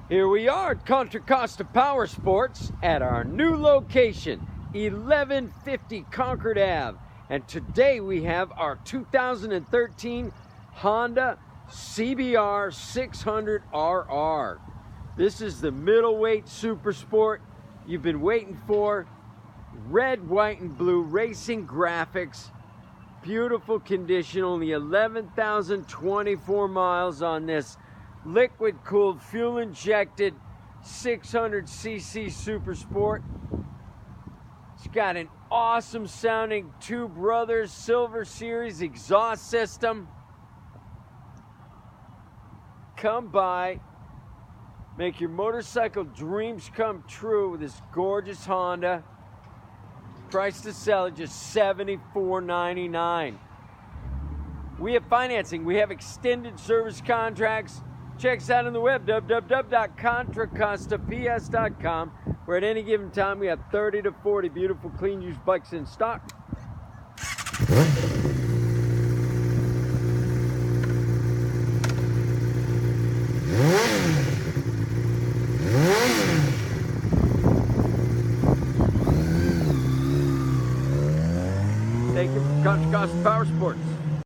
Here we are at Contra Costa Powersports at our new location, 1150 Concord Ave. And today we have our 2013 Honda CBR600RR. This is the middleweight super sport you've been waiting for. Red, white, and blue racing graphics. Beautiful condition, only 11,024 miles on this liquid-cooled, fuel-injected 600cc Super Sport. It's got an awesome-sounding Two Brothers Silver Series exhaust system. Come by, make your motorcycle dreams come true with this gorgeous Honda. Price to sell at just $74.99. We have financing. We have extended service contracts. Check us out on the web, www.contracostaps.com, where at any given time we have 30 to 40 beautiful, clean, used bikes in stock. Thank you for Contra Costa Powersports.